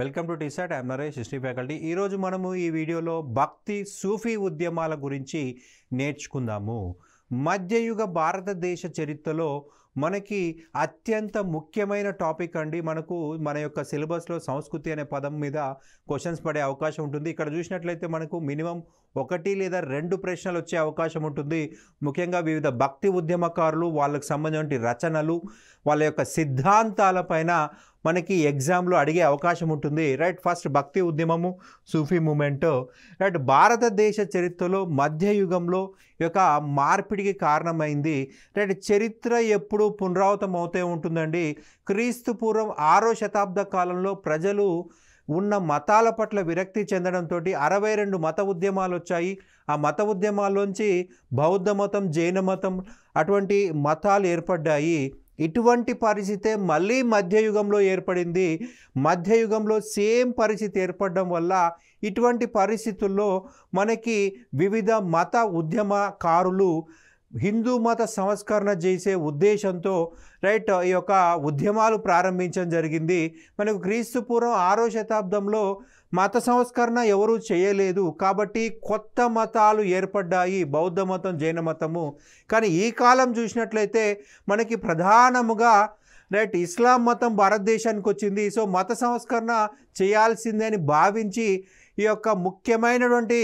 Welcome to T-SAT. I'm Naresh, history faculty. ఈరోజు మనము ఈ వీడియోలో భక్తి సూఫీ ఉద్యమాల గురించి నేర్చుకుందాము. మధ్యయుగ భారతదేశ చరిత్రలో మనకి అత్యంత ముఖ్యమైన టాపిక్ అండి. మన యొక్క సిలబస్లో సంస్కృతి అనే పదం మీద క్వశ్చన్స్ పడే అవకాశం ఉంటుంది. ఇక్కడ చూసినట్లయితే మనకు మినిమం 1 లేదా 2 ప్రశ్నలు వచ్చే అవకాశం ఉంటుంది. ముఖ్యంగా వివిధ భక్తి ఉద్యమకారులు, వాళ్ళకు సంబంధించిన రచనలు, వాళ్ళ యొక్క సిద్ధాంతాలపైన మనకి ఎగ్జామ్లో అడిగే అవకాశం ఉంటుంది. రైట్, ఫస్ట్ భక్తి ఉద్యమము, సూఫీ మూమెంట్. రైట్, భారతదేశ చరిత్రలో మధ్యయుగంలో యొక్క మార్పిడికి కారణమైంది. రైట్, చరిత్ర ఎప్పుడు పునరావృతం అవుతూ ఉంటుందండి. క్రీస్తు పూర్వం 6వ శతాబ్ద కాలంలో ప్రజలు ఉన్న మతాల పట్ల విరక్తి చెందడంతో 62 మత ఉద్యమాలు వచ్చాయి. ఆ మత ఉద్యమాల్లోంచి బౌద్ధ మతం, జైన మతం అటువంటి మతాలు ఏర్పడ్డాయి. ఇటువంటి పరిస్థితే మళ్ళీ మధ్యయుగంలో ఏర్పడింది. మధ్యయుగంలో సేమ్ పరిస్థితి ఏర్పడడం వల్ల ఇటువంటి పరిస్థితుల్లో మనకి వివిధ మత ఉద్యమకారులు హిందూ మత సంస్కరణ చేసే ఉద్దేశంతో రైట్ ఈ యొక్క ఉద్యమాలు ప్రారంభించడం జరిగింది. మనకు క్రీస్తు పూర్వం 6వ శతాబ్దంలో మత సంస్కరణ ఎవరూ చేయలేదు కాబట్టి కొత్త మతాలు ఏర్పడ్డాయి, బౌద్ధ మతం, జైన మతము. కానీ ఈ కాలం చూసినట్లయితే మనకి ప్రధానముగా రైట్ ఇస్లాం మతం భారతదేశానికి వచ్చింది. సో మత సంస్కరణ చేయాల్సిందే అని భావించి ఈ యొక్క ముఖ్యమైనటువంటి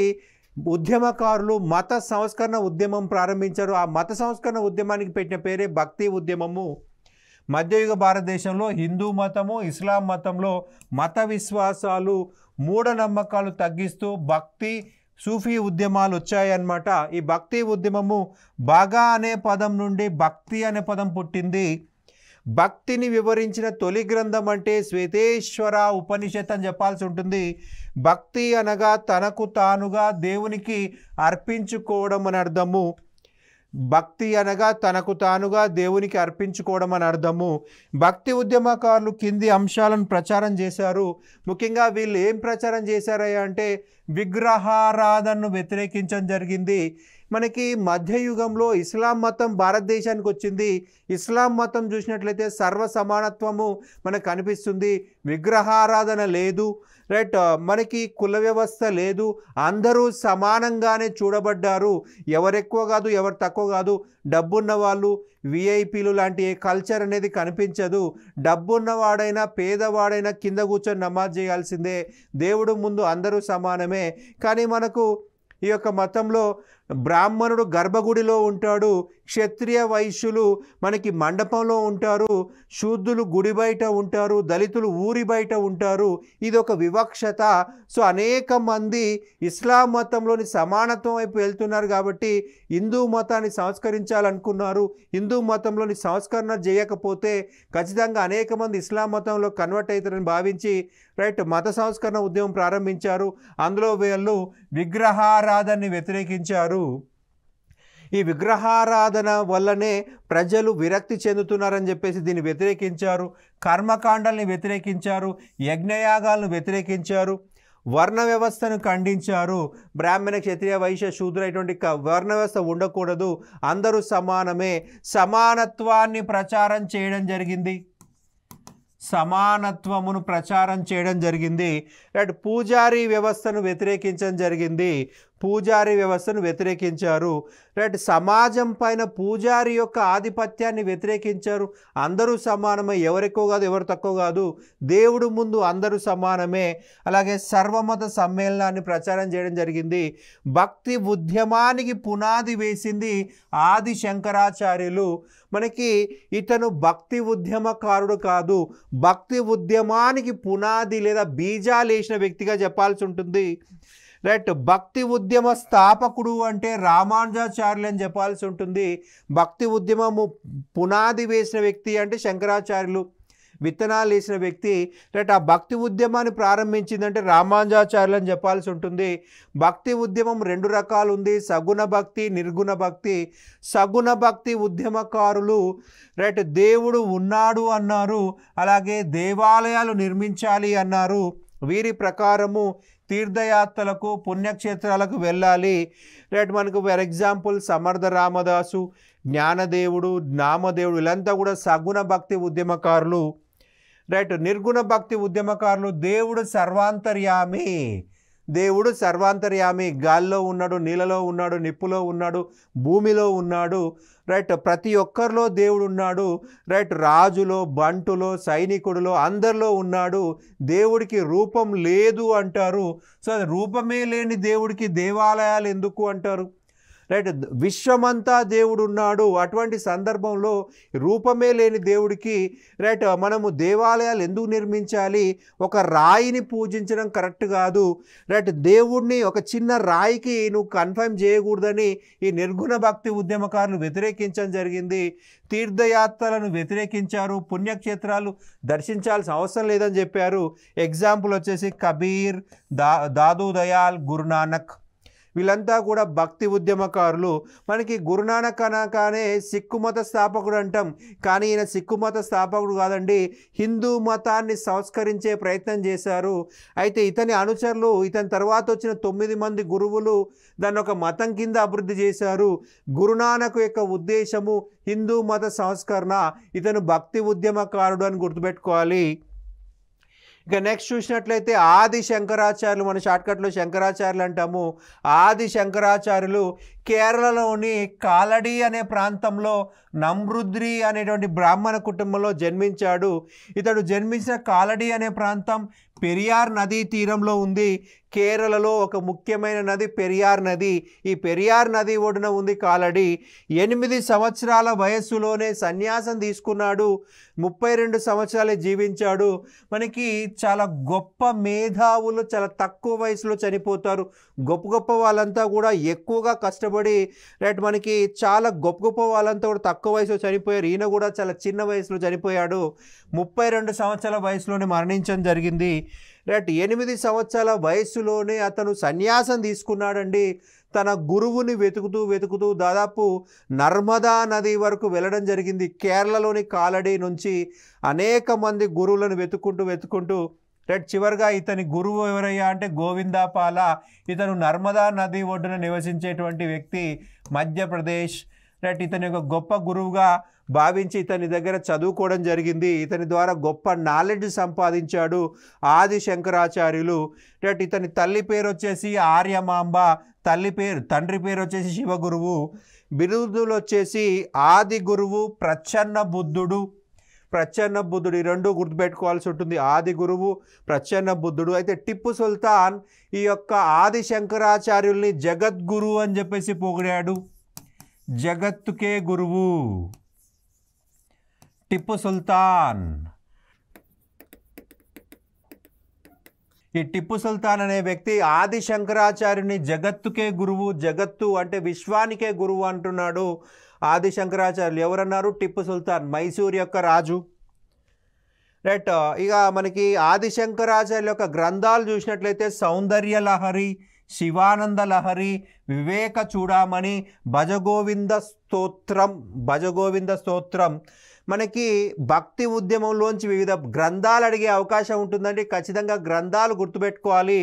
ఉద్యమకారులు మత సంస్కరణ ఉద్యమం ప్రారంభించారు. ఆ మత సంస్కరణ ఉద్యమానికి పెట్టిన పేరే భక్తి ఉద్యమము. మధ్యయుగ భారతదేశంలో హిందూ మతము, ఇస్లాం మతంలో మత విశ్వాసాలు, మూఢనమ్మకాలు తగ్గిస్తూ భక్తి సూఫీ ఉద్యమాలు వచ్చాయన్నమాట. ఈ భక్తి ఉద్యమము బాగా అనే పదం నుండి భక్తి అనే పదం పుట్టింది. భక్తిని వివరించిన తొలి గ్రంథం అంటే శ్వేతేశ్వర ఉపనిషత్ అని చెప్పాల్సి ఉంటుంది. భక్తి అనగా తనకు తానుగా దేవునికి అర్పించుకోవడం అని అర్థము. భక్తి అనగా తనకు తానుగా దేవునికి అర్పించుకోవడం అని అర్థము. భక్తి ఉద్యమకారులు కింది అంశాలను ప్రచారం చేశారు. ముఖ్యంగా వీళ్ళు ఏం ప్రచారం చేశారయ్యా అంటే విగ్రహారాధనను వ్యతిరేకించడం జరిగింది. మనకి మధ్యయుగంలో ఇస్లాం మతం భారతదేశానికి వచ్చింది. ఇస్లాం మతం చూసినట్లయితే సర్వ సమానత్వము మనకు కనిపిస్తుంది. విగ్రహారాధన లేదు. రైట్, మనకి కుల వ్యవస్థ లేదు. అందరూ సమానంగానే చూడబడ్డారు. ఎవరు ఎక్కువ కాదు, ఎవరు తక్కువ కాదు. డబ్బున్న వాళ్ళు, విఐపీలు లాంటి ఏ కల్చర్ అనేది కనిపించదు. డబ్బున్నవాడైనా పేదవాడైనా కింద కూర్చొని నమాజ్ చేయాల్సిందే. దేవుడు ముందు అందరూ సమానమే. కానీ మనకు ఈ యొక్క మతంలో బ్రాహ్మణుడు గర్భగుడిలో ఉంటాడు, క్షత్రియ వైశ్యులు మనకి మండపంలో ఉంటారు, శూద్రులు గుడి బయట ఉంటారు, దళితులు ఊరి బయట ఉంటారు. ఇది ఒక వివక్షత. సో అనేక మంది ఇస్లాం మతంలోని సమానత్వం వైపు వెళ్తున్నారు కాబట్టి హిందూ మతాన్ని సంస్కరించాలనుకున్నారు. హిందూ మతంలోని సంస్కరణ చేయకపోతే ఖచ్చితంగా అనేక మంది ఇస్లాం మతంలో కన్వర్ట్ అవుతారని భావించి రైట్ మత సంస్కరణ ఉద్యమం ప్రారంభించారు. అందులో వీళ్ళు విగ్రహారాధనని వ్యతిరేకించారు. ఈ విగ్రహారాధన వల్లనే ప్రజలు విరక్తి చెందుతున్నారని చెప్పేసి దీన్ని వ్యతిరేకించారు. కర్మకాండల్ని వ్యతిరేకించారు, యజ్ఞయాగాలను వ్యతిరేకించారు, వర్ణ వ్యవస్థను ఖండించారు. బ్రాహ్మణ, క్షత్రియ, వైశ్య, శూద్ర ఇటువంటి వర్ణ వ్యవస్థ ఉండకూడదు, అందరూ సమానమే. సమానత్వాన్ని ప్రచారం చేయడం జరిగింది. సమానత్వమును ప్రచారం చేయడం జరిగింది. రైట్, పూజారీ వ్యవస్థను వ్యతిరేకించడం జరిగింది. పూజారీ వ్యవస్థను వ్యతిరేకించారు. రైట్, సమాజం పైన పూజారి యొక్క ఆధిపత్యాన్ని వ్యతిరేకించారు. అందరూ సమానమే, ఎవరు ఎక్కువ కాదు, ఎవరు తక్కువ కాదు, దేవుడు ముందు అందరూ సమానమే. అలాగే సర్వమత సమ్మేళనాన్ని ప్రచారం చేయడం జరిగింది. భక్తి ఉద్యమానికి పునాది వేసింది ఆది శంకరాచార్యులు. మనకి ఇతను భక్తి ఉద్యమకారుడు కాదు, భక్తి ఉద్యమానికి పునాది లేదా బీజాలు వేసిన వ్యక్తిగా చెప్పాల్సి ఉంటుంది. రైట్, భక్తి ఉద్యమ స్థాపకుడు అంటే రామానుజాచార్యులు అని చెప్పాల్సి ఉంటుంది. భక్తి ఉద్యమము పునాది వేసిన వ్యక్తి అంటే శంకరాచార్యులు, విత్తనాలు వేసిన వ్యక్తి. రైట్, ఆ భక్తి ఉద్యమాన్ని ప్రారంభించిందంటే రామానుజాచార్యులు అని చెప్పాల్సి ఉంటుంది. భక్తి ఉద్యమం 2 రకాలు ఉంది, సగుణ భక్తి, నిర్గుణ భక్తి. సగుణ భక్తి ఉద్యమకారులు రైట్ దేవుడు ఉన్నాడు అన్నారు, అలాగే దేవాలయాలు నిర్మించాలి అన్నారు. వీరి ప్రకారము తీర్థయాత్రలకు, పుణ్యక్షేత్రాలకు వెళ్ళాలి. రైట్, మనకు ఫర్ ఎగ్జాంపుల్ సమర్థ రామదాసు, జ్ఞానదేవుడు, నామదేవుడు వీళ్ళంతా కూడా సగుణ భక్తి ఉద్యమకారులు. రైట్. నిర్గుణ భక్తి ఉద్యమకారులు దేవుడు సర్వాంతర్యామి, దేవుడు సర్వాంతర్యామి, గాల్లో ఉన్నాడు, నీళ్ళలో ఉన్నాడు, నిప్పులో ఉన్నాడు, భూమిలో ఉన్నాడు. రైట్. ప్రతి ఒక్కరిలో దేవుడు ఉన్నాడు. రైట్. రాజులో, బంటులో, సైనికుడిలో, అందరిలో ఉన్నాడు. దేవుడికి రూపం లేదు అంటారు. సో అది రూపమే లేని దేవుడికి దేవాలయాలు ఎందుకు అంటారు? రైట్. విశ్వమంతా దేవుడు ఉన్నాడు. అటువంటి సందర్భంలో రూపమే లేని దేవుడికి రైట్ మనము దేవాలయాలు ఎందుకు నిర్మించాలి? ఒక రాయిని పూజించడం కరెక్ట్ కాదు. రైట్. దేవుడిని ఒక చిన్న రాయికి నువ్వు కన్ఫర్మ్ చేయకూడదని ఈ నిర్గుణ భక్తి ఉద్యమకారులు వ్యతిరేకించడం జరిగింది. తీర్థయాత్రలను వ్యతిరేకించారు. పుణ్యక్షేత్రాలు దర్శించాల్సిన అవసరం లేదని చెప్పారు. ఎగ్జాంపుల్ వచ్చేసి కబీర్, దాదు దయాల్, గురునానక్, వీళ్ళంతా కూడా భక్తి ఉద్యమకారులు. మనకి గురునానక్ అనగానే సిక్కు మత స్థాపకుడు అంటాం, కానీ ఈయన సిక్కు మత స్థాపకుడు కాదండి, హిందూ మతాన్ని సంస్కరించే ప్రయత్నం చేశారు. అయితే ఇతని అనుచరులు, ఇతని తర్వాత వచ్చిన 9 మంది గురువులు దాన్ని ఒక మతం కింద అభివృద్ధి చేశారు. గురునానక్ యొక్క ఉద్దేశము హిందూ మత సంస్కరణ. ఇతను భక్తి ఉద్యమకారుడు అని గుర్తుపెట్టుకోవాలి. ఇక నెక్స్ట్ చూసినట్లయితే ఆది శంకరాచార్యులు, మన షార్ట్కట్లో శంకరాచార్యులు అంటాము. ఆది శంకరాచార్యులు కేరళలోని కాలడి అనే ప్రాంతంలో నమ్రుద్రి అనేటువంటి బ్రాహ్మణ కుటుంబంలో జన్మించాడు. ఇతడు జన్మించిన కాలడి అనే ప్రాంతం పెరియార్ నదీ తీరంలో ఉంది. కేరళలో ఒక ముఖ్యమైన నది పెరియార్ నది. ఈ పెరియార్ నది ఒడ్డున ఉంది కాలడి. 8 సంవత్సరాల వయస్సులోనే సన్యాసం తీసుకున్నాడు. 32 సంవత్సరాలే జీవించాడు. మనకి చాలా గొప్ప మేధావులు చాలా తక్కువ వయసులో చనిపోతారు. గొప్ప గొప్ప వాళ్ళంతా కూడా ఎక్కువగా కష్టపడి రైట్ మనకి చాలా గొప్ప గొప్ప వాళ్ళంతా కూడా తక్కువ వయసులో చనిపోయారు. ఈయన కూడా చాలా చిన్న వయసులో చనిపోయాడు. 32 సంవత్సరాల వయసులోనే మరణించడం జరిగింది. రైట్. 8 సంవత్సరాల వయసులోనే అతను సన్యాసం తీసుకున్నాడండి. తన గురువుని వెతుకుతూ దాదాపు నర్మదా నది వరకు వెళ్ళడం జరిగింది. కేరళలోని కాలడి నుంచి అనేక మంది గురువులను వెతుక్కుంటూ రైట్ చివరిగా ఇతని గురువు ఎవరయ్యా అంటే గోవిందాపాల. ఇతను నర్మదా నది ఒడ్డున నివసించేటువంటి వ్యక్తి, మధ్యప్రదేశ్. రైట్. ఇతని యొక్క గొప్ప గురువుగా భావించి ఇతని దగ్గర చదువుకోవడం జరిగింది. ఇతని ద్వారా గొప్ప నాలెడ్జ్ సంపాదించాడు ఆది శంకరాచార్యులు. రైట్. ఇతని తల్లి పేరు వచ్చేసి ఆర్యమాంబ, తండ్రి పేరు వచ్చేసి శివగురువు. బిరుదులు వచ్చేసి ఆది గురువు, ప్రచ్ఛన్న బుద్ధుడు. ఈ రెండు గుర్తుపెట్టుకోవాల్సి ఉంటుంది, ఆది గురువు, ప్రచ్ఛన్న బుద్ధుడు. అయితే టిప్పు సుల్తాన్ ఈ యొక్క ఆది శంకరాచార్యుల్ని జగద్గురు అని చెప్పేసి పొగిడాడు. జగత్తుకే గురువు టిప్పు సుల్తాన్. ఈ టిప్పు సుల్తాన్ అనే వ్యక్తి ఆది శంకరాచార్యుని జగత్తుకే గురువు, జగత్తు అంటే విశ్వానికే గురువు అంటున్నాడు. ఆది శంకరాచార్యులు ఎవరన్నారు? టిప్పు సుల్తాన్, మైసూర్ యొక్క రాజు. రైట్. ఇక మనకి ఆది శంకరాచార్యుల యొక్క గ్రంథాలు చూసినట్లయితే సౌందర్య లహరి, శివానంద లహరి, వివేక చూడామణి, భజగోవింద స్తోత్రం. మనకి భక్తి ఉద్యమంలోంచి వివిధ గ్రంథాలు అడిగే అవకాశం ఉంటుందండి. ఖచ్చితంగా గ్రంథాలు గుర్తుపెట్టుకోవాలి.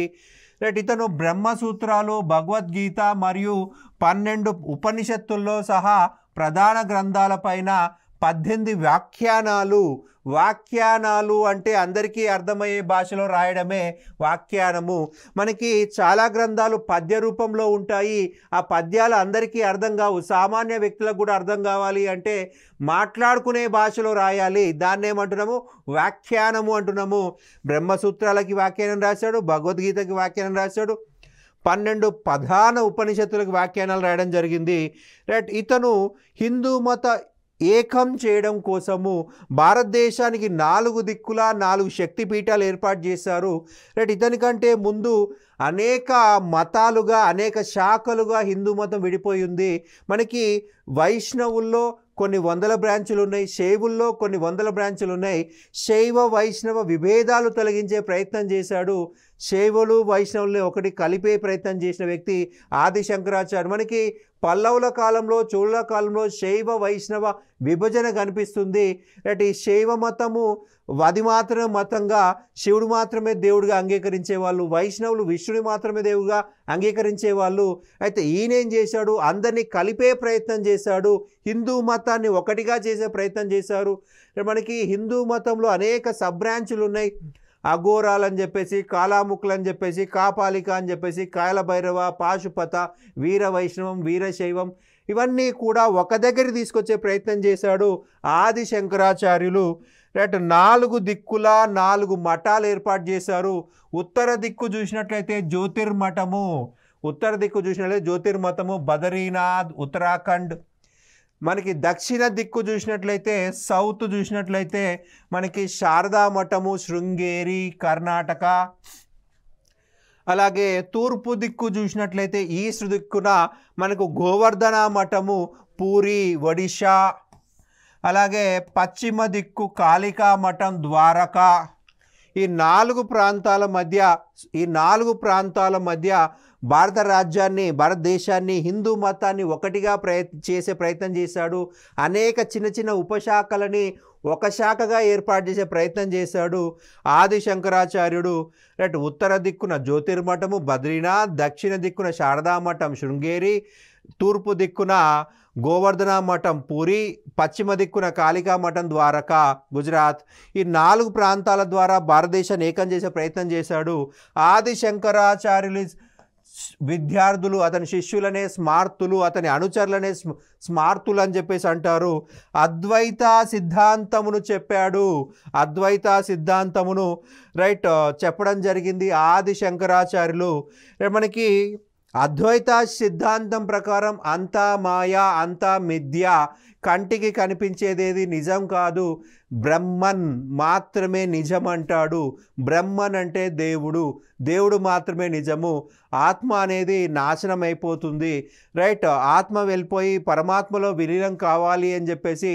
రైట్. ఇతను బ్రహ్మసూత్రాలు, భగవద్గీత మరియు 12 ఉపనిషత్తుల్లో సహా ప్రధాన గ్రంథాలపైన 18 వ్యాఖ్యానాలు అంటే అందరికీ అర్థమయ్యే భాషలో రాయడమే వ్యాఖ్యానము. మనకి చాలా గ్రంథాలు పద్య రూపంలో ఉంటాయి. ఆ పద్యాలు అందరికీ అర్థం కావు, సామాన్య వ్యక్తులకు కూడా అర్థం కావాలి అంటే మాట్లాడుకునే భాషలో రాయాలి. దాన్ని ఏమంటున్నాము? వ్యాఖ్యానము అంటున్నాము. బ్రహ్మసూత్రాలకి వ్యాఖ్యానం రాశాడు, భగవద్గీతకి వ్యాఖ్యానం రాశాడు, 12 ప్రధాన ఉపనిషత్తులకు వ్యాఖ్యానాలు రాయడం జరిగింది. రైట్. ఇతను హిందూ మత ఏకం చేయడం కోసము భారతదేశానికి 4 దిక్కులా 4 శక్తిపీఠాలు ఏర్పాటు చేశారు. రైట్. ఇతనికంటే ముందు అనేక మతాలుగా, అనేక శాఖలుగా హిందూ మతం విడిపోయి ఉంది. మనకి వైష్ణవుల్లో కొన్ని వందల బ్రాంచులు ఉన్నాయి, శైవుల్లో కొన్ని వందల బ్రాంచులు ఉన్నాయి. శైవ వైష్ణవ విభేదాలు తొలగించే ప్రయత్నం చేశాడు శైవులు వైష్ణవుల్ని ఒకటి కలిపే ప్రయత్నం చేసిన వ్యక్తి ఆది శంకరాచార్య. మనకి పల్లవుల కాలంలో, చోళుల కాలంలో శైవ వైష్ణవ విభజన కనిపిస్తుంది. ఈ శైవ మతము అది మాత్రమే మతంగా, శివుడు మాత్రమే దేవుడిగా అంగీకరించే వాళ్ళు, వైష్ణవులు విష్ణుని మాత్రమే దేవుడిగా అంగీకరించే వాళ్ళు. అయితే ఈయనేం చేశాడు, అందరినీ కలిపే ప్రయత్నం చేశాడు, హిందూ మతాన్ని ఒకటిగా చేసే ప్రయత్నం చేశారు. మనకి హిందూ మతంలో అనేక సబ్ బ్రాంచులు ఉన్నాయి. అఘోరాలు అని చెప్పేసి, కాలాముఖులు అని చెప్పేసి, కాపాలిక అని చెప్పేసి, కాయలభైరవ, పాశుపత, వీర వైష్ణవం, వీరశైవం, ఇవన్నీ కూడా ఒక దగ్గర తీసుకొచ్చే ప్రయత్నం చేశాడు ఆది శంకరాచార్యులు. రైట్, 4 దిక్కుల 4 మఠాలు ఏర్పాటు చేశారు. ఉత్తర దిక్కు చూసినట్లయితే జ్యోతిర్మఠము, ఉత్తర దిక్కు చూసినట్లయితే జ్యోతిర్మఠము బదరీనాథ్ ఉత్తరాఖండ్. మనకి దక్షిణ దిక్కు చూసినట్లయితే, సౌత్ చూసినట్లయితే మనకి శారదా మఠము శృంగేరి కర్ణాటక. అలాగే తూర్పు దిక్కు చూసినట్లయితే ఈస్ట్ దిక్కున మనకు గోవర్ధన మఠము పూరి ఒడిషా. అలాగే పశ్చిమ దిక్కు కాళికా మఠం ద్వారకా. ఈ 4 ప్రాంతాల మధ్య భారత రాజ్యాన్ని, భారతదేశాన్ని, హిందూ మతాన్ని ఒకటిగా చేసే ప్రయత్నం చేశాడు. అనేక చిన్న చిన్న ఉపశాఖలని ఒక శాఖగా ఏర్పాటు చేసే ప్రయత్నం చేశాడు ఆది శంకరాచార్యుడు. రైట్, ఉత్తర దిక్కున జ్యోతిర్మఠము బద్రీనాథ్, దక్షిణ దిక్కున శారదా మఠం శృంగేరి, తూర్పు దిక్కున గోవర్ధన మఠం పూరి, పశ్చిమ దిక్కున కాళికా మఠం ద్వారకా గుజరాత్. ఈ 4 ప్రాంతాల ద్వారా భారతదేశాన్ని ఏకం చేసే ప్రయత్నం చేశాడు. ఆది శంకరాచార్యులు విద్యార్థులు, అతని శిష్యులనే స్మార్తులు, అతని అనుచరులనే స్మార్తులు అని చెప్పేసి అంటారు. అద్వైత సిద్ధాంతమును చెప్పాడు. అద్వైత సిద్ధాంతమును రైట్ చెప్పడం జరిగింది ఆది శంకరాచార్యులు. మనకి అద్వైత సిద్ధాంతం ప్రకారం అంతా మాయా, అంతా మిథ్య, కంటికి కనిపించేదేది నిజం కాదు, బ్రహ్మన్ మాత్రమే నిజం అంటాడు. బ్రహ్మన్ అంటే దేవుడు, దేవుడు మాత్రమే నిజము. ఆత్మ అనేది నాశనం అయిపోతుంది. రైట్, ఆత్మ వెళ్ళిపోయి పరమాత్మలో విలీనం కావాలి అని చెప్పేసి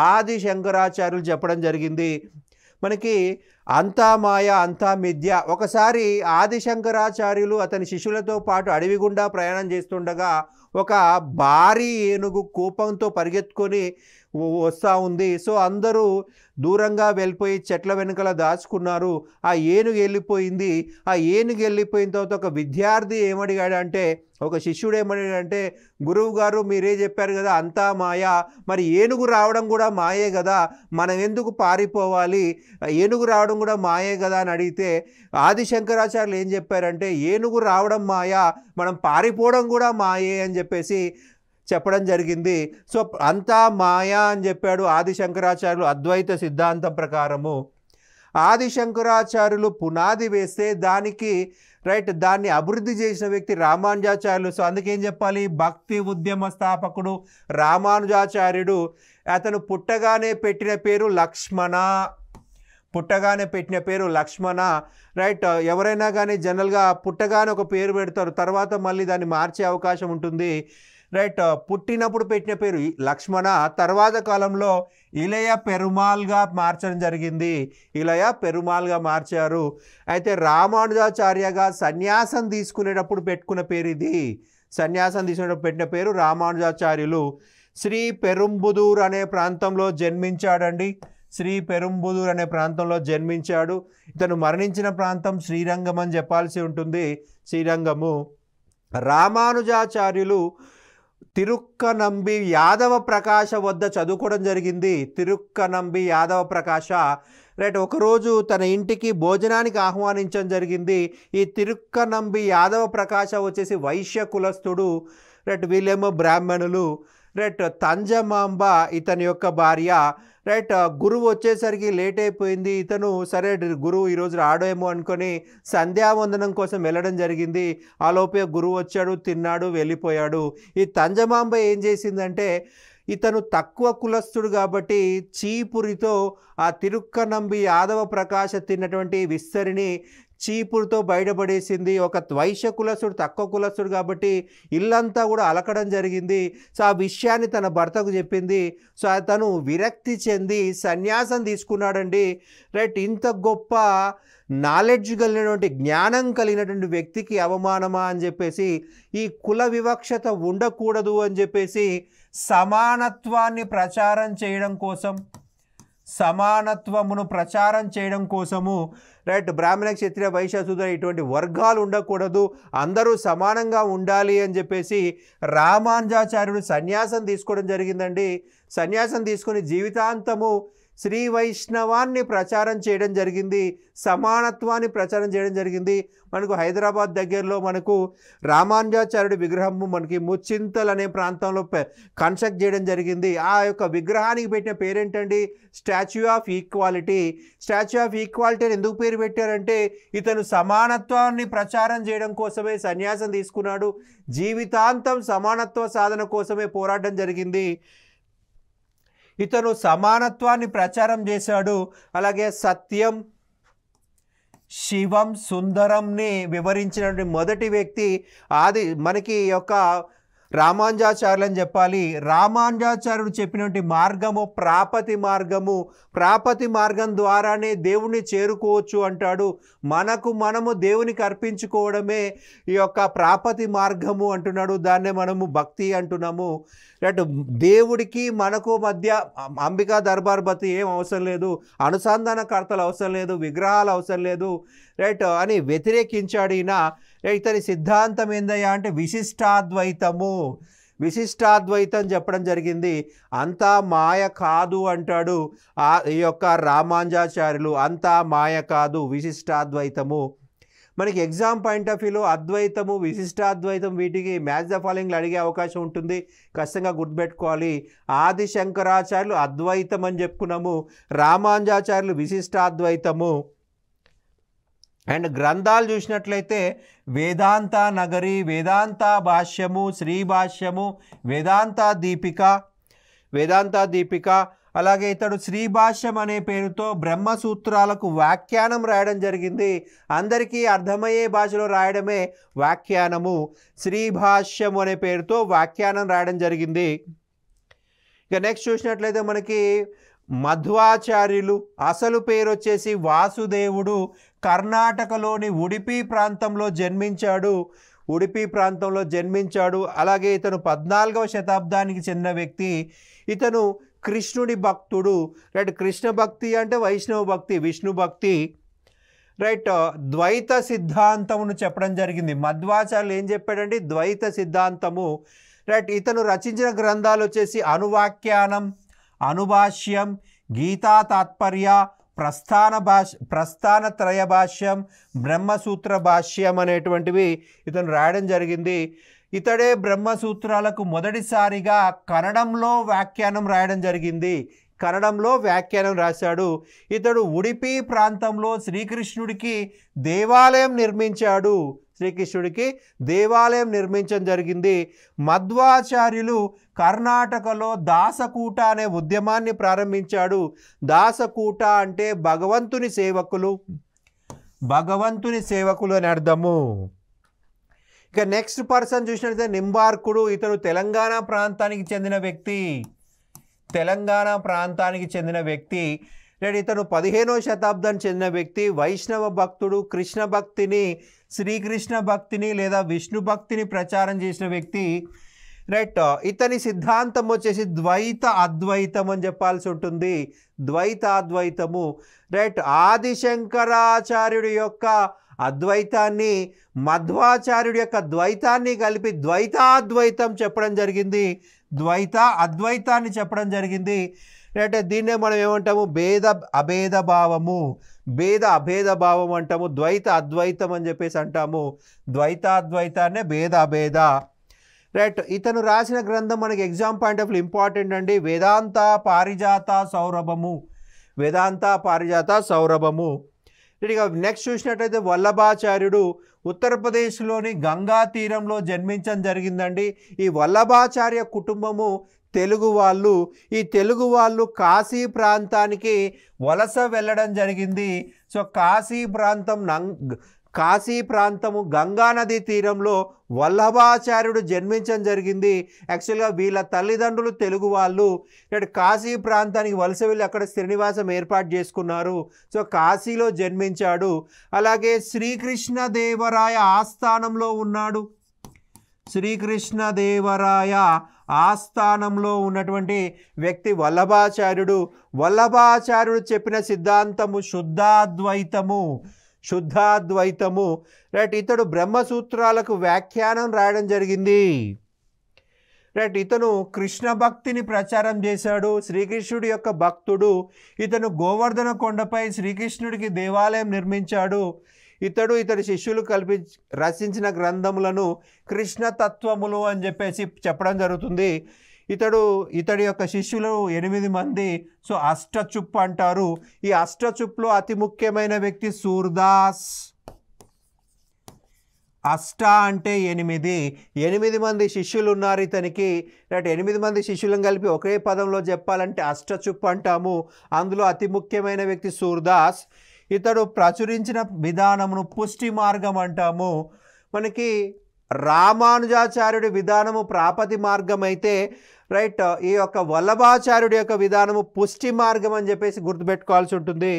ఆది శంకరాచార్యులు చెప్పడం జరిగింది. మనకి అంతా మాయ, అంతా మిథ్య. ఒకసారి ఆది శంకరాచార్యులు అతని శిష్యులతో పాటు అడవి గుండా ప్రయాణం చేస్తుండగా ఒక భారీ ఏనుగు కోపంతో పరిగెత్తుకొని వస్తూ ఉంది. సో అందరూ దూరంగా వెళ్ళిపోయి చెట్ల వెనుకల దాచుకున్నారు. ఆ ఏనుగు వెళ్ళిపోయింది. ఆ ఏనుగు వెళ్ళిపోయిన తర్వాత ఒక విద్యార్థి ఏమడిగాడంటే, ఒక శిష్యుడు ఏమడిగాడంటే, గురువు గారు మీరే చెప్పారు కదా అంతా మాయా, మరి ఏనుగు రావడం కూడా మాయే కదా, మనం ఎందుకు పారిపోవాలి, ఏనుగు రావడం కూడా మాయే కదా అని అడిగితే ఆది శంకరాచార్యులు ఏం చెప్పారంటే, ఏనుగు రావడం మాయా, మనం పారిపోవడం కూడా మాయే అని చెప్పేసి చెప్పడం జరిగింది. సో అంతా మాయా అని చెప్పాడు ఆది శంకరాచార్యులు అద్వైత సిద్ధాంతం ప్రకారము. ఆది శంకరాచార్యులు పునాది వేస్తే దాన్ని అభివృద్ధి చేసిన వ్యక్తి రామానుజాచార్యులు. సో అందుకేం చెప్పాలి, భక్తి ఉద్యమ స్థాపకుడు రామానుజాచార్యుడు. అతను పుట్టగానే పెట్టిన పేరు లక్ష్మణ. రైట్, ఎవరైనా కానీ జనరల్గా పుట్టగానే ఒక పేరు పెడతారు, తర్వాత మళ్ళీ దాన్ని మార్చే అవకాశం ఉంటుంది. రైట్, పుట్టినప్పుడు పెట్టిన పేరు లక్ష్మణ, తర్వాత కాలంలో ఇలయ పెరుమాల్గా మార్చడం జరిగింది. ఇలయ పెరుమాల్గా మార్చారు. అయితే రామానుజాచార్యగా సన్యాసం తీసుకునేటప్పుడు పెట్టుకున్న పేరు ఇది. సన్యాసం తీసుకునేటప్పుడు పెట్టిన పేరు రామానుజాచార్యులు. శ్రీ పెరుంబుదూర్ అనే ప్రాంతంలో జన్మించాడండి. శ్రీ పెరుంబుదూర్ అనే ప్రాంతంలో జన్మించాడు. ఇతను మరణించిన ప్రాంతం శ్రీరంగం అని చెప్పాల్సి ఉంటుంది. శ్రీరంగము. రామానుజాచార్యులు తిరుక్కనంబి యాదవ ప్రకాశ వద్ద చదువుకోవడం జరిగింది. తిరుక్కనంబి యాదవ ప్రకాశ. రైట్, ఒకరోజు తన ఇంటికి భోజనానికి ఆహ్వానించడం జరిగింది. ఈ తిరుక్కనంబి యాదవ ప్రకాశ వచ్చేసి వైశ్య కులస్థుడు. రైట్, వీళ్ళేమో బ్రాహ్మణులు. రైట్, తంజమాంబ ఇతని యొక్క భార్య. రైట్, గురువు వచ్చేసరికి లేట్ అయిపోయింది. ఇతను సరే గురువు ఈరోజు రాడేమో అనుకొని సంధ్యావందనం కోసం వెళ్ళడం జరిగింది. ఆలోపే గురువు వచ్చాడు, తిన్నాడు, వెళ్ళిపోయాడు. ఈ తంజమాంబ ఏం చేసిందంటే, ఇతను తక్కువ కులస్థుడు కాబట్టి చీపురితో ఆ తిరుక్కనంబి యాదవ ప్రకాశ తిన్నటువంటి విస్తరిని చీపురుతో బయటపడేసింది. ఒక వైశ్య కులస్తుడు తక్కువ కులస్తుడు కాబట్టి ఇల్లంతా కూడా అలకడం జరిగింది. సో ఆ విషయాన్ని తన భర్తకు చెప్పింది. సో తను విరక్తి చెంది సన్యాసం తీసుకున్నాడండి. రైట్, ఇంత గొప్ప నాలెడ్జ్ కలిగినటువంటి జ్ఞానం కలిగినటువంటి వ్యక్తికి అవమానమా అని చెప్పేసి, ఈ కుల వివక్షత ఉండకూడదు అని చెప్పేసి సమానత్వాన్ని ప్రచారం చేయడం కోసం, సమానత్వమును ప్రచారం చేయడం కోసము, రైట్, బ్రాహ్మణ క్షత్రియ వైశ్య శూద్ర ఇటువంటి వర్గాలు ఉండకూడదు, అందరూ సమానంగా ఉండాలి అని చెప్పేసి రామానుజాచార్యుడు సన్యాసం తీసుకోవడం జరిగిందండి. సన్యాసం తీసుకొని జీవితాంతము శ్రీ వైష్ణవాన్ని ప్రచారం చేయడం జరిగింది, సమానత్వాన్ని ప్రచారం చేయడం జరిగింది. మనకు హైదరాబాద్ దగ్గరలో మనకు రామానుజాచార్యుడి విగ్రహము మనకి ముచ్చింతల్ అనే ప్రాంతంలో కన్స్ట్రక్ట్ చేయడం జరిగింది. ఆ యొక్క విగ్రహానికి పెట్టిన పేరేంటండి? Statue of equality. Statue of equality అని ఎందుకు పేరు పెట్టారంటే ఇతను సమానత్వాన్ని ప్రచారం చేయడం కోసమే సన్యాసం తీసుకున్నాడు. జీవితాంతం సమానత్వ సాధన కోసమే పోరాటం జరిగింది. ఇతను సమానత్వాన్ని ప్రచారం చేశాడు. అలాగే సత్యం, శివం, సుందరంని వివరించినటువంటి మొదటి వ్యక్తి మనకి యొక్క రామానుజాచార్యులు అని చెప్పాలి. రామానుజాచార్యుడు చెప్పినటువంటి మార్గము ప్రాపతి మార్గము. ప్రాపతి మార్గం ద్వారానే దేవుణ్ణి చేరుకోవచ్చు అంటాడు. మనము దేవునికి అర్పించుకోవడమే ఈ యొక్క ప్రాపతి మార్గము అంటున్నాడు. దాన్నే మనము భక్తి అంటున్నాము. రైట్, దేవుడికి మనకు మధ్య అంబికా దర్బార్ బతి ఏం అవసరం లేదు, అనుసంధానకర్తలు అవసరం లేదు, విగ్రహాలు అవసరం లేదు, రైట్ అని వ్యతిరేకించాడు ఈయన. ఇతని సిద్ధాంతం ఏందయ్యా అంటే విశిష్టాద్వైతము. విశిష్టాద్వైతం చెప్పడం జరిగింది. అంతా మాయ కాదు అంటాడు ఈ యొక్క రామానుజాచార్యులు. అంతా మాయ కాదు, విశిష్టాద్వైతము. మనకి ఎగ్జామ్ పాయింట్ ఆఫ్ వ్యూలో అద్వైతము, విశిష్టాద్వైతం వీటికి మ్యాచ్ ద ఫాలోయింగ్లు అడిగే అవకాశం ఉంటుంది. ఖచ్చితంగా గుర్తుపెట్టుకోవాలి. ఆది శంకరాచార్యులు అద్వైతం అని చెప్పుకున్నాము, రామానుజాచార్యులు విశిష్టాద్వైతము. అండ్ గ్రంథాలు చూసినట్లయితే వేదాంత నగరి, వేదాంత భాష్యము, శ్రీ భాష్యము, వేదాంత దీపిక. అలాగే ఇతడు శ్రీ భాష్యం అనే పేరుతో బ్రహ్మసూత్రాలకు వ్యాఖ్యానం రాయడం జరిగింది. అందరికీ అర్థమయ్యే భాషలో రాయడమే వ్యాఖ్యానము. శ్రీ భాష్యం అనే పేరుతో వ్యాఖ్యానం రాయడం జరిగింది. ఇక నెక్స్ట్ చూసినట్లయితే మనకి మధ్వాచార్యులు అసలు పేరు వచ్చేసి వాసుదేవుడు. కర్ణాటకలోని ఉడిపి ప్రాంతంలో జన్మించాడు. అలాగే ఇతను 14వ శతాబ్దానికి చెందిన వ్యక్తి. ఇతను కృష్ణుడి భక్తుడు. రైట్, కృష్ణ భక్తి అంటే వైష్ణవ భక్తి, విష్ణు భక్తి. రైట్, ద్వైత సిద్ధాంతమును చెప్పడం జరిగింది. మధ్వాచార్యులు ఏం చెప్పాడండి? ద్వైత సిద్ధాంతము. రైట్, ఇతను రచించిన గ్రంథాలు వచ్చేసి అనువాఖ్యానం, అనుభాష్యం, గీతా తాత్పర్య, ప్రస్థానత్రయ భాష్యం, బ్రహ్మసూత్ర భాష్యం అనేటువంటివి ఇతను రాయడం జరిగింది. ఇతడే బ్రహ్మసూత్రాలకు మొదటిసారిగా కన్నడంలో వ్యాఖ్యానం రాయడం జరిగింది. కన్నడంలో వ్యాఖ్యానం రాశాడు. ఇతడు ఉడిపి ప్రాంతంలో శ్రీకృష్ణుడికి దేవాలయం నిర్మించడం జరిగింది. మధ్వాచార్యులు కర్ణాటకలో దాసకూట అనే ఉద్యమాన్ని ప్రారంభించాడు. దాసకూట అంటే భగవంతుని సేవకులు అని అర్థము. ఇక నెక్స్ట్ పర్సన్ చూసినట్లయితే నింబార్కుడు. ఇతను తెలంగాణ ప్రాంతానికి చెందిన వ్యక్తి. ఇతను 15వ శతాబ్దానికి చెందిన వ్యక్తి. వైష్ణవ భక్తుడు. కృష్ణ భక్తిని, శ్రీకృష్ణ భక్తిని లేదా విష్ణు భక్తిని ప్రచారం చేసిన వ్యక్తి. రైట్, ఇతని సిద్ధాంతం వచ్చేసి ద్వైత అద్వైతం అని చెప్పాల్సి ఉంటుంది. ద్వైతాద్వైతము. రైట్, ఆదిశంకరాచార్యుడి యొక్క అద్వైతాన్ని మధ్వాచార్యుడి యొక్క ద్వైతాన్ని కలిపి ద్వైతాద్వైతం చెప్పడం జరిగింది. అద్వైతాన్ని చెప్పడం జరిగింది. అంటే దీన్నే మనం ఏమంటాము? భేద అభేద భావం అంటాము. ద్వైత అద్వైతం అని చెప్పేసి అంటాము. ద్వైతాద్వైతాన్నే భేద అభేద. రైట్, ఇతను రాసిన గ్రంథం మనకి exam point of view important అండి. వేదాంత పారిజాత సౌరభము. ఇక నెక్స్ట్ చూసినట్టయితే వల్లభాచార్యుడు ఉత్తరప్రదేశ్లోని గంగా తీరంలో జన్మించడం జరిగిందండి. ఈ వల్లభాచార్య కుటుంబము తెలుగు వాళ్ళు. ఈ తెలుగు వాళ్ళు కాశీ ప్రాంతానికి వలస వెళ్ళడం జరిగింది. సో కాశీ ప్రాంతము గంగానది తీరంలో వల్లభాచార్యుడు జన్మించడం జరిగింది. యాక్చువల్గా వీళ్ళ తల్లిదండ్రులు తెలుగు వాళ్ళు. ఇక్కడ కాశీ ప్రాంతానికి వలస వెళ్ళి అక్కడ శ్రీనివాసం ఏర్పాటు చేసుకున్నారు. సో కాశీలో జన్మించాడు. అలాగే శ్రీకృష్ణదేవరాయ ఆస్థానంలో ఉన్నాడు. శ్రీకృష్ణదేవరాయ ఆస్థానంలో ఉన్నటువంటి వ్యక్తి వల్లభాచార్యుడు. వల్లభాచార్యుడు చెప్పిన సిద్ధాంతము శుద్ధాద్వైతము. రైట్. ఇతడు బ్రహ్మసూత్రాలకు వ్యాఖ్యానం రాయడం జరిగింది. రైట్. ఇతను కృష్ణ భక్తిని ప్రచారం చేశాడు. శ్రీకృష్ణుడి యొక్క భక్తుడు. ఇతను గోవర్ధన కొండపై శ్రీకృష్ణుడికి దేవాలయం నిర్మించాడు. ఇతడి శిష్యులు కలిపి రచించిన గ్రంథములను కృష్ణతత్వములు అని చెప్పేసి చెప్పడం జరుగుతుంది. ఇతడి యొక్క శిష్యులు 8 మంది. సో అష్టచుప్ అంటారు. ఈ అష్టచుప్లో అతి ముఖ్యమైన వ్యక్తి సూర్దాస్. అష్ట అంటే 8 మంది శిష్యులు ఉన్నారు ఇతనికి. 8 మంది శిష్యులను కలిపి ఒకే పదంలో చెప్పాలంటే అష్టచుప్ అంటాము. అందులో అతి ముఖ్యమైన వ్యక్తి సూర్దాస్. ఇతడు ప్రచురించిన విధానమును పుష్టి మార్గం అంటాము. మనకి రామానుజాచార్యుడి విధానము ప్రాపతి మార్గం అయితే రైట్, ఈ యొక్క వల్లభాచార్యుడి యొక్క విధానము పుష్టి మార్గం అని చెప్పేసి గుర్తుపెట్టుకోవాల్సి ఉంటుంది.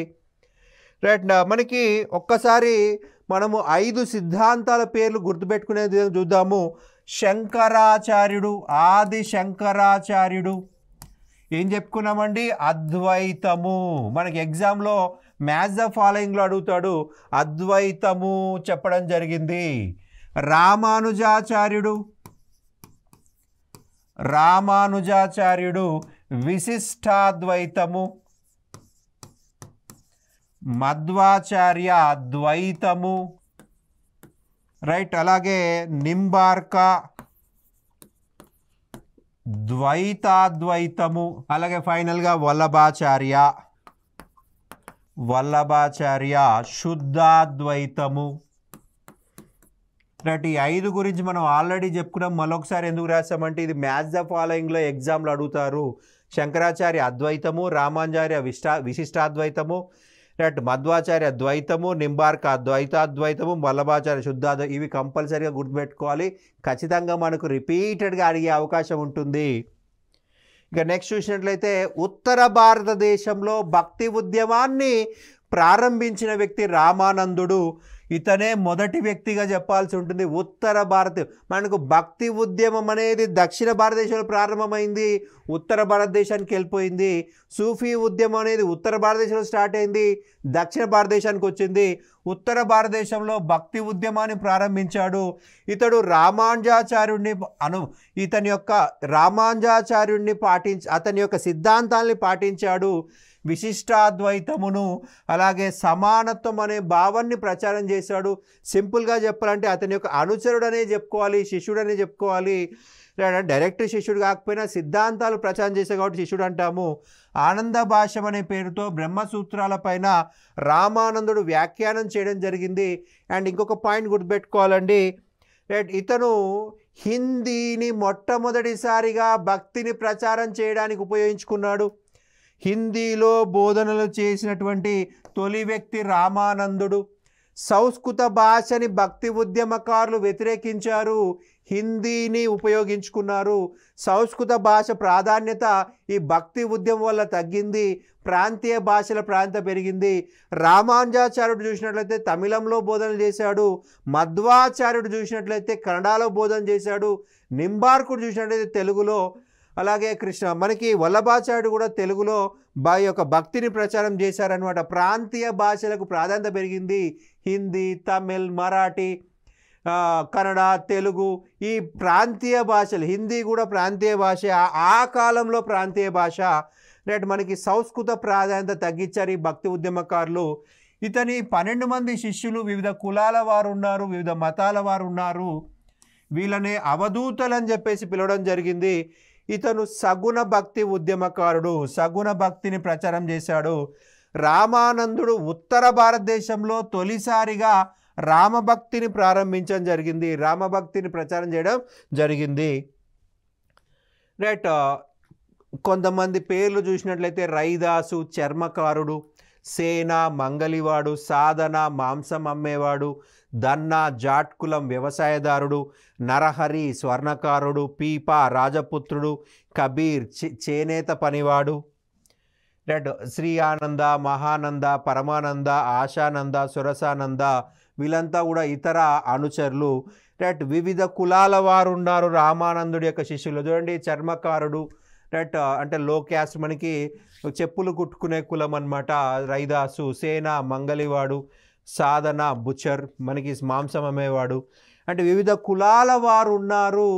రైట్. మనకి ఒక్కసారి మనము 5 సిద్ధాంతాల పేర్లు గుర్తుపెట్టుకునేది చూద్దాము. శంకరాచార్యుడు, ఆది శంకరాచార్యుడు. ఏం చెప్పుకున్నామండి? అద్వైతము. మనకి ఎగ్జామ్లో మ్యాథ్స్ ద ఫాలోయింగ్లో అడుగుతాడు, అద్వైతము చెప్పడం జరిగింది. రామానుజాచార్యుడు విశిష్టాద్వైతము. మధ్వాచార్య ద్వైతము. రైట్. అలాగే నింబార్క ద్వైతాద్వైతము. అలాగే ఫైనల్గా వల్లభాచార్య శుద్ధాద్వైతము. రైట్. ఈ 5 గురించి మనం ఆల్రెడీ చెప్పుకున్నాం. మరొకసారి ఎందుకు రాసామంటే ఇది మ్యాథ్స్ ద ఫాలోయింగ్లో ఎగ్జామ్లో అడుగుతారు. శంకరాచార్య అద్వైతము, రామానుజాచార్య విశిష్టాద్వైతము, రైట్, మధ్వాచార్య ద్వైతము, నింబార్క ద్వైతాద్వైతము, వల్లభాచార్య శుద్ధాద్వైతం. ఇవి కంపల్సరీగా గుర్తుపెట్టుకోవాలి. ఖచ్చితంగా మనకు రిపీటెడ్గా అడిగే అవకాశం ఉంటుంది. ఇక నెక్స్ట్ చూసినట్లయితే ఉత్తర భారతదేశంలో భక్తి ఉద్యమాన్ని ప్రారంభించిన వ్యక్తి రామానందుడు. ఇతనే మొదటి వ్యక్తిగా చెప్పాల్సి ఉంటుంది. మనకు భక్తి ఉద్యమం అనేది దక్షిణ భారతదేశంలో ప్రారంభమైంది, ఉత్తర భారతదేశానికి వెళ్ళిపోయింది. సూఫీ ఉద్యమం అనేది ఉత్తర భారతదేశంలో స్టార్ట్ అయింది, దక్షిణ భారతదేశానికి వచ్చింది. ఉత్తర భారతదేశంలో భక్తి ఉద్యమాన్ని ప్రారంభించాడు. ఇతడు రామానుజాచార్యుడిని అతని యొక్క సిద్ధాంతాల్ని పాటించాడు. విశిష్టాద్వైతమును అలాగే సమానత్వం అనే భావాన్ని ప్రచారం చేశాడు. సింపుల్గా చెప్పాలంటే అతని యొక్క అనుచరుడనే చెప్పుకోవాలి, శిష్యుడనే చెప్పుకోవాలి. డైరెక్ట్ శిష్యుడు కాకపోయినా సిద్ధాంతాలు ప్రచారం చేసే కాబట్టి శిష్యుడు అంటాము. ఆనంద భాష్యం అనే పేరుతో బ్రహ్మసూత్రాల పైన రామానందుడు వ్యాఖ్యానం చేయడం జరిగింది. అండ్ ఇంకొక పాయింట్ గుర్తుపెట్టుకోవాలండి, ఇతను హిందీని మొట్టమొదటిసారిగా భక్తిని ప్రచారం చేయడానికి ఉపయోగించుకున్నాడు. హిందీలో బోధనలు చేసినటువంటి తొలి వ్యక్తి రామానందుడు. సంస్కృత భాషని భక్తి ఉద్యమకారులు వ్యతిరేకించారు, హిందీని ఉపయోగించుకున్నారు. సంస్కృత భాష ప్రాధాన్యత ఈ భక్తి ఉద్యమం వల్ల తగ్గింది, ప్రాంతీయ భాషల ప్రాంతం పెరిగింది. రామానుజాచార్యుడు చూసినట్లయితే తమిళంలో బోధనలు చేశాడు, మధ్వాచార్యుడు చూసినట్లయితే కన్నడలో బోధన చేశాడు, నింబార్కుడు చూసినట్లయితే తెలుగులో, అలాగే మనకి వల్లభాచార్యుడు కూడా తెలుగులో యొక్క భక్తిని ప్రచారం చేశారనమాట. ప్రాంతీయ భాషలకు ప్రాధాన్యత పెరిగింది. హిందీ, తమిళ్, మరాఠీ, కన్నడ, తెలుగు ఈ ప్రాంతీయ భాషలు, హిందీ కూడా ప్రాంతీయ భాష, ఆ కాలంలో ప్రాంతీయ భాష. రైట్. మనకి సంస్కృత ప్రాధాన్యత తగ్గించారు ఈ భక్తి ఉద్యమకారులు. ఇతని 12 మంది శిష్యులు, వివిధ కులాల వారు ఉన్నారు, వివిధ మతాల వారు ఉన్నారు. వీళ్ళనే అవధూతలు అని చెప్పేసి పిలవడం జరిగింది. ఇతను సగుణ భక్తి ఉద్యమకారుడు, సగుణ భక్తిని ప్రచారం చేశాడు. రామానందుడు ఉత్తర భారతదేశంలో తొలిసారిగా రామభక్తిని ప్రారంభించడం జరిగింది, రామభక్తిని ప్రచారం చేయడం జరిగింది. రైట్. కొంతమంది పేర్లు చూసినట్లయితే రైదాసు చర్మకారుడు, సేన మంగలివాడు, సాధన మాంసం అమ్మేవాడు, దన్నా జాట్కులం వ్యవసాయదారుడు, నరహరి స్వర్ణకారుడు, పీపా రాజపుత్రుడు, కబీర్ చేనేత పనివాడు, రైట్. శ్రీ ఆనంద, మహానంద, పరమానంద, ఆశానంద, సురసానంద వీళ్ళంతా కూడా ఇతర అనుచరులు, రైట్. వివిధ కులాల వారు ఉన్నారు రామానందుడి యొక్క శిష్యులు. చూడండి, చర్మకారుడు, రైట్, అంటే లో క్యాస్ట్, మనకి చెప్పులు కుట్టుకునే కులం అనమాట రైదాసు, సేన మంగలివాడు, సాధన బుచర్, మనకి మాంసం అమ్మేవాడు, అంటే వివిధ కులాల వారు ఉన్నారు.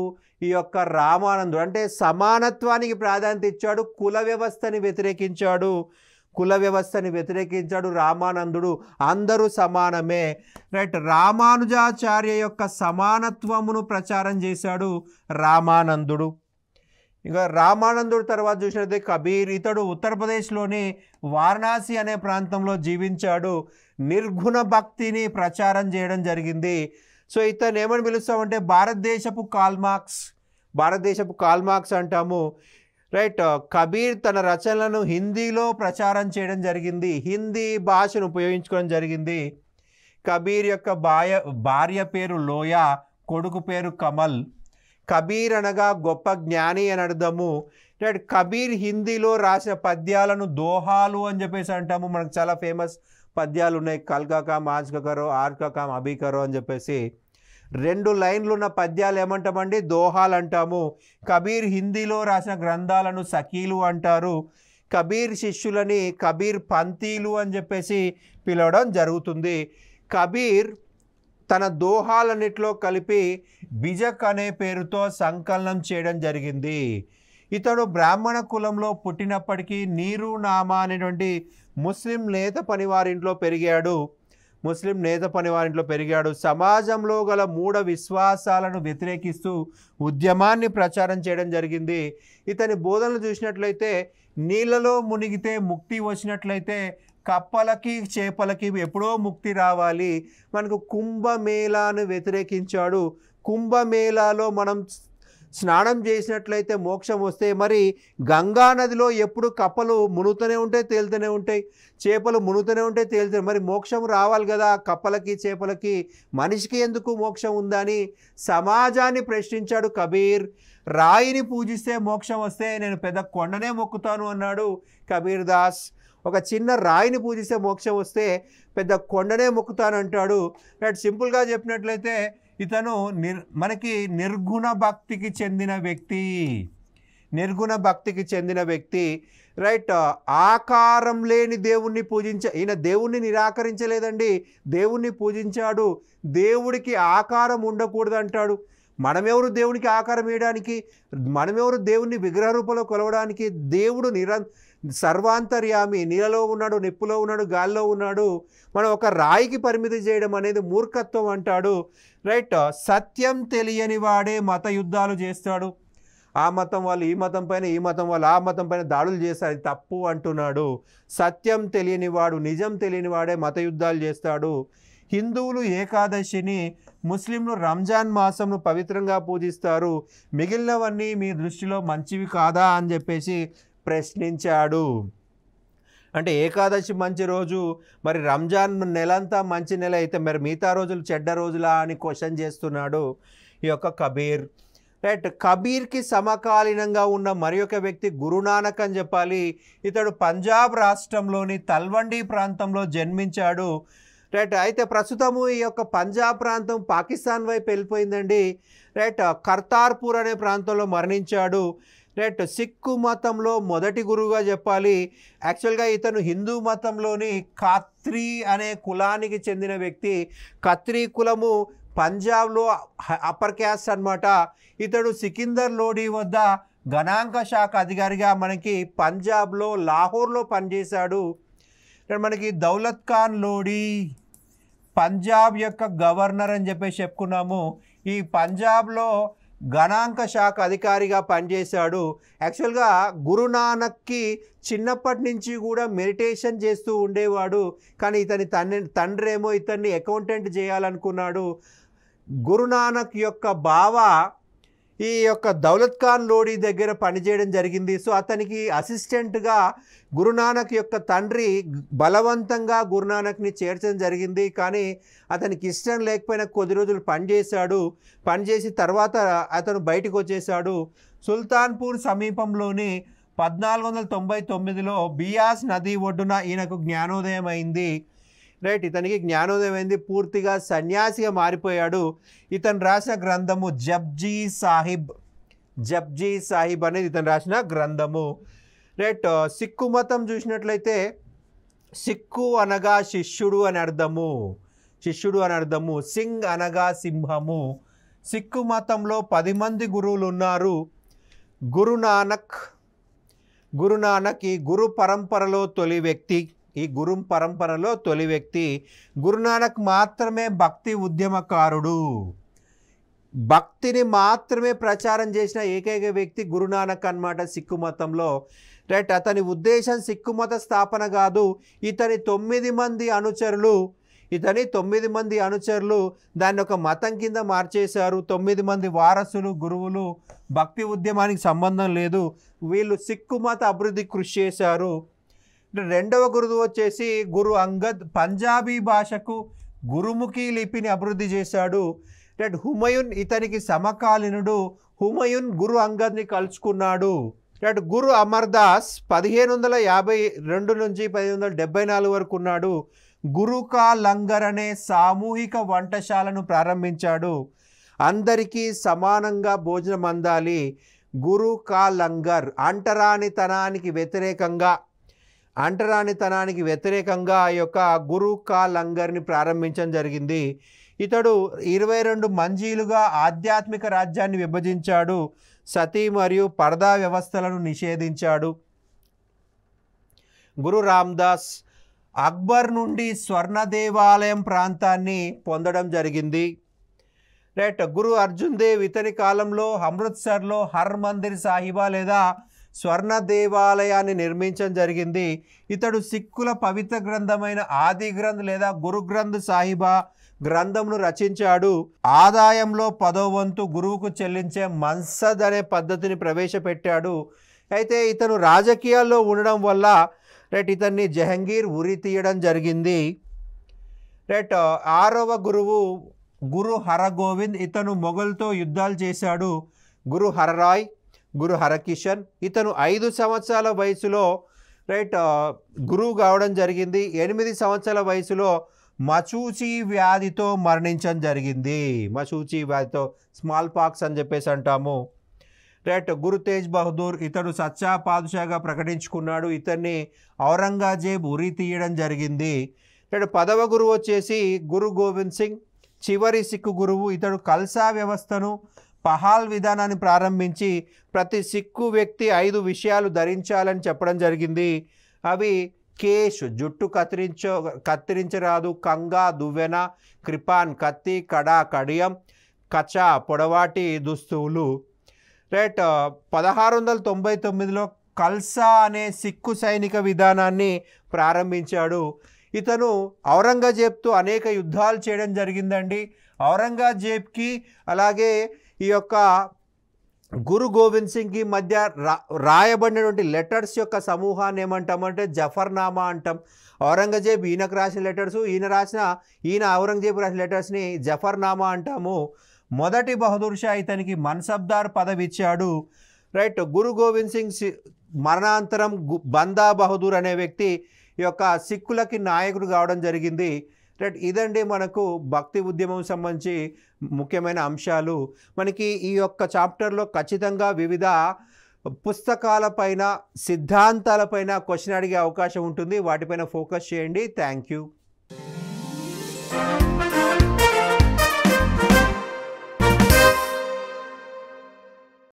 ఈ యొక్క రామానందుడు అంటే సమానత్వానికి ప్రాధాన్యత ఇచ్చాడు, కుల వ్యవస్థని వ్యతిరేకించాడు రామానందుడు. అందరూ సమానమే, రైట్. రామానుజాచార్య యొక్క సమానత్వమును ప్రచారం చేశాడు రామానందుడు. ఇక రామానందుడు తర్వాత చూసినట్లయితే కబీర్. ఇతడు ఉత్తరప్రదేశ్లోని వారణాసి అనే ప్రాంతంలో జీవించాడు. నిర్గుణ భక్తిని ప్రచారం చేయడం జరిగింది. సో ఇతను ఏమని పిలుస్తామంటే భారతదేశపు కాల్ మార్క్స్ అంటాము, రైట్. కబీర్ తన రచనలను హిందీలో ప్రచారం చేయడం జరిగింది, హిందీ భాషను ఉపయోగించుకోవడం జరిగింది. కబీర్ యొక్క భార్య పేరు లోయ, కొడుకు పేరు కమల్. కబీర్ అనగా గొప్ప జ్ఞాని అని అర్థము, రైట్. కబీర్ హిందీలో రాసిన పద్యాలను దోహాలు అని చెప్పేసి అంటాము. మనకు చాలా ఫేమస్ పద్యాలు ఉన్నాయి, కల్కా కామ్ ఆజ్ కా కరో, ఆర్ కా కామ్ అభి కరో అని చెప్పేసి 2 లైన్లు ఉన్న పద్యాలు ఏమంటామండి, దోహాలు అంటాము. కబీర్ హిందీలో రాసిన గ్రంథాలను సఖీలు అంటారు. కబీర్ శిష్యులని కబీర్ పంతీలు అని చెప్పేసి పిలవడం జరుగుతుంది. కబీర్ తన దోహాలన్నిట్లో కలిపి బిజక్ అనే పేరుతో సంకలనం చేయడం జరిగింది. ఇతడు బ్రాహ్మణ కులంలో పుట్టినప్పటికీ నీరు నామా అనేటువంటి ముస్లిం నేత పనివారింట్లో పెరిగాడు. సమాజంలో గల మూఢ విశ్వాసాలను వ్యతిరేకిస్తూ ఉద్యమాన్ని ప్రచారం చేయడం జరిగింది. ఇతని బోధనలు చూసినట్లయితే నీళ్ళలో మునిగితే ముక్తి వచ్చినట్లయితే కప్పలకి చేపలకి ఎప్పుడో ముక్తి రావాలి. మనకు కుంభమేళాను వ్యతిరేకించాడు. కుంభమేళాలో మనం స్నానం చేసినట్లయితే మోక్షం వస్తే, మరి గంగా నదిలో ఎప్పుడు కప్పలు మునుగుతూనే ఉంటాయి, తేలుతూనే ఉంటాయి, చేపలు మునుగుతూనే ఉంటాయి, తేలుతాయి, మరి మోక్షం రావాలి కదా కప్పలకి చేపలకి, మనిషికి ఎందుకు మోక్షం ఉందని సమాజాన్ని ప్రశ్నించాడు కబీర్. రాయిని పూజిస్తే మోక్షం వస్తే నేను పెద్ద కొండనే మొక్కుతాను అన్నాడు కబీర్ దాస్. ఒక చిన్న రాయిని పూజిస్తే మోక్షం వస్తే పెద్ద కొండనే మొక్కుతానంటాడు. రైట్. సింపుల్గా చెప్పినట్లయితే ఇతను మనకి నిర్గుణ భక్తికి చెందిన వ్యక్తి, రైట్. ఆకారం లేని దేవుణ్ణి ఈయన దేవుణ్ణి నిరాకరించలేదండి, దేవుణ్ణి పూజించాడు. దేవుడికి ఆకారం ఉండకూడదు అంటాడు. మనమెవరు దేవునికి ఆకారం వేయడానికి, మనమెవరు దేవుణ్ణి విగ్రహ రూపంలో కొలవడానికి? దేవుడు సర్వాంతర్యామి, నీళ్ళలో ఉన్నాడు, నిప్పులో ఉన్నాడు, గాల్లో ఉన్నాడు. మనం ఒక రాయికి పరిమితి చేయడం అనేది మూర్ఖత్వం అంటాడు, రైట్. సత్యం తెలియని వాడే మత యుద్ధాలు చేస్తాడు. ఆ మతం వాళ్ళు ఈ మతం పైన, ఈ మతం వాళ్ళు ఆ మతం పైన దాడులు చేస్తారు, అది తప్పు అంటున్నాడు. సత్యం తెలియని వాడు, నిజం తెలియని వాడే మత యుద్ధాలు చేస్తాడు. హిందువులు ఏకాదశిని, ముస్లింలు రంజాన్ మాసంను పవిత్రంగా పూజిస్తారు. మిగిలినవన్నీ మీ దృష్టిలో మంచివి కాదా అని చెప్పేసి ప్రశ్నించాడు. అంటే ఏకాదశి మంచి రోజు, మరి రంజాన్ నెలంతా మంచి నెల అయితే మరి మిగతా రోజులు చెడ్డ రోజులా అని క్వశ్చన్ చేస్తున్నాడు ఈ యొక్క కబీర్, రైట్. కబీర్కి సమకాలీనంగా ఉన్న మరి ఒక వ్యక్తి గురునానక్ అని చెప్పాలి. ఇతడు పంజాబ్ రాష్ట్రంలోని తల్వండి ప్రాంతంలో జన్మించాడు, రైట్. అయితే ప్రస్తుతము ఈ యొక్క పంజాబ్ ప్రాంతం పాకిస్తాన్ వైపు వెళ్ళిపోయిందండి, రైట్. కర్తార్పూర్ అనే ప్రాంతంలో మరణించాడు, రైట్. సిక్కు మతంలో మొదటి గురువుగా చెప్పాలి. యాక్చువల్గా ఇతను హిందూ మతంలోని ఖత్రీ అనే కులానికి చెందిన వ్యక్తి. ఖత్రీ కులము పంజాబ్లో అప్పర్ క్యాస్ట్ అనమాట. ఇతడు సికిందర్ లోడీ వద్ద గణాంక శాఖ అధికారిగా మనకి పంజాబ్లో లాహోర్లో పనిచేశాడు. మనకి దౌలత్ ఖాన్ లోడీ పంజాబ్ యొక్క గవర్నర్ అని చెప్పేసి చెప్పుకున్నాము. ఈ పంజాబ్లో గణాంక శాఖ అధికారిగా పనిచేశాడు. యాక్చువల్గా గురునానక్కి చిన్నప్పటి నుంచి కూడా మెడిటేషన్ చేస్తూ ఉండేవాడు, కానీ ఇతని తండ్రి ఏమో ఇతన్ని అకౌంటెంట్ చేయాలనుకున్నాడు. గురునానక్ యొక్క బావ ఈ యొక్క దౌలత్ ఖాన్ లోడీ దగ్గర పనిచేయడం జరిగింది. సో అతనికి అసిస్టెంట్గా గురునానక్ యొక్క తండ్రి బలవంతంగా గురునానక్ని చేర్చడం జరిగింది. కానీ అతనికి ఇష్టం లేకపోయినా కొద్ది రోజులు పనిచేశాడు. పనిచేసి తర్వాత అతను బయటకు వచ్చేసాడు. సుల్తాన్పూర్ సమీపంలోని 1499లో బియాస్ నది ఒడ్డున ఈయనకు జ్ఞానోదయం అయింది. రైట్, ఇతనికి జ్ఞానోదయం అయింది. పూర్తిగా సన్యాసిగా మారిపోయాడు. ఇతను రాసిన గ్రంథము జప్జీ సాహిబ్ అనేది ఇతను రాసిన గ్రంథము. రైట్, సిక్కు మతం చూసినట్లయితే సిక్కు అనగా శిష్యుడు అని అర్థము, సింగ్ అనగా సింహము. సిక్కు మతంలో 10 మంది గురువులు ఉన్నారు. గురునానక్ ఈ గురు పరంపరలో తొలి వ్యక్తి. గురునానక్ మాత్రమే భక్తి ఉద్యమకారుడు. భక్తిని మాత్రమే ప్రచారం చేసిన ఏకైక వ్యక్తి గురునానక్ అన్నమాట సిక్కు మతంలో. రైట్, అతని ఉద్దేశం సిక్కు మత స్థాపన కాదు. ఇతని 9 మంది అనుచరులు దాన్ని ఒక మతం కింద మార్చేశారు. 9 మంది వారసులు, గురువులు. భక్తి ఉద్యమానికి సంబంధం లేదు. వీళ్ళు సిక్కు మత అభివృద్ధి కృషి చేశారు. రెండవ గురువు వచ్చేసి గురు అంగద్ పంజాబీ భాషకు గురుముఖి లిపిని అభివృద్ధి చేశాడు. రైట్, హుమయూన్ ఇతనికి సమకాలీనుడు. హుమయూన్ గురు అంగద్ని కలుసుకున్నాడు. రైట్, గురు అమర్దాస్ 1552 నుంచి 1574 వరకు ఉన్నాడు. గురు కా లంగర్ అనే సామూహిక వంటశాలను ప్రారంభించాడు. అందరికీ సమానంగా భోజనం అందాలి. గురు కా లంగర్ అంటరానితనానికి వ్యతిరేకంగా ఆ యొక్క గురు కా లంగర్ని ప్రారంభించడం జరిగింది. ఇతడు 22 మంజీలుగా ఆధ్యాత్మిక రాజ్యాన్ని విభజించాడు. సతీ మరియు పర్దా వ్యవస్థలను నిషేధించాడు. గురు రామ్దాస్ అక్బర్ నుండి స్వర్ణ దేవాలయం ప్రాంతాన్ని పొందడం జరిగింది. రైట్, గురు అర్జున్ దేవ్ ఇతని కాలంలో అమృత్సర్లో హర్ మందిర్ సాహిబా లేదా స్వర్ణ దేవాలయాన్ని నిర్మించడం జరిగింది. ఇతడు సిక్కుల పవిత్ర గ్రంథమైన ఆది గ్రంథ్ లేదా గురు గ్రంథ్ సాహిబా గ్రంథంను రచించాడు. ఆదాయంలో 10వ వంతు గురువుకు చెల్లించే మన్సద్ అనే పద్ధతిని ప్రవేశపెట్టాడు. అయితే ఇతను రాజకీయాల్లో ఉండడం వల్ల రైట్ ఇతన్ని జహంగీర్ ఉరి తీయడం జరిగింది. రైట్, 6వ గురువు గురు హరగోవింద్. ఇతను మొఘల్తో యుద్ధాలు చేశాడు. గురు హరరాయ్, గురు హరకిషన్ ఇతను 5 సంవత్సరాల వయసులో రైట్ గురువు కావడం జరిగింది. 8 సంవత్సరాల వయసులో మచూచి వ్యాధితో మరణించడం జరిగింది. స్మాల్ పాక్స్ అని చెప్పేసి అంటాము. రైట్, గురు తేజ్ బహదూర్ ఇతడు సచ్చా పాదుషాగా ప్రకటించుకున్నాడు. ఇతన్ని ఔరంగజేబ్ ఉరి తీయడం జరిగింది. రైట్, 10వ గురువు వచ్చేసి గురు గోవింద్ సింగ్, చివరి సిక్కు గురువు. ఇతడు కల్సా వ్యవస్థను పహాల్ విధానాన్ని ప్రారంభించి ప్రతి సిక్కు వ్యక్తి 5 విషయాలు ధరించాలని చెప్పడం జరిగింది. అవి కేష్ జుట్టు కత్తిరించరాదు, కంగా దువ్వెన, కృపాన్ కత్తి, కడా కడియం, కచా పొడవాటి దుస్తువులు. రైట్, 1699లో కల్సా అనే సిక్కు సైనిక విధానాన్ని ప్రారంభించాడు. ఇతను ఔరంగజేబ్తో అనేక యుద్ధాలు చేయడం జరిగిందండి. ఔరంగజేబ్కి అలాగే ఈ యొక్క గురు గోవింద్ సింగ్కి మధ్య రాయబడినటువంటి లెటర్స్ యొక్క సమూహాన్ని ఏమంటామంటే జఫర్నామా అంటాం. ఔరంగజేబ్ ఈయనకు రాసిన లెటర్సు, ఈయన ఔరంగజేబు రాసిన లెటర్స్ని జఫర్నామా అంటాము. మొదటి బహదూర్ షా ఇతనికి మన్సబ్దార్ పదవి ఇచ్చాడు. రైట్, గురు గోవింద్ సింగ్ మరణాంతరం బందా బహదూర్ అనే వ్యక్తి ఈ యొక్క సిక్కులకి నాయకుడు కావడం జరిగింది. రైట్, ఇదండి మనకు భక్తి ఉద్యమం సంబంధించి ముఖ్యమైన అంశాలు. మనకి ఈ యొక్క చాప్టర్లో ఖచ్చితంగా వివిధ పుస్తకాలపైన సిద్ధాంతాలపైన క్వశ్చన్ అడిగే అవకాశం ఉంటుంది. వాటిపైన ఫోకస్ చేయండి. Thank you.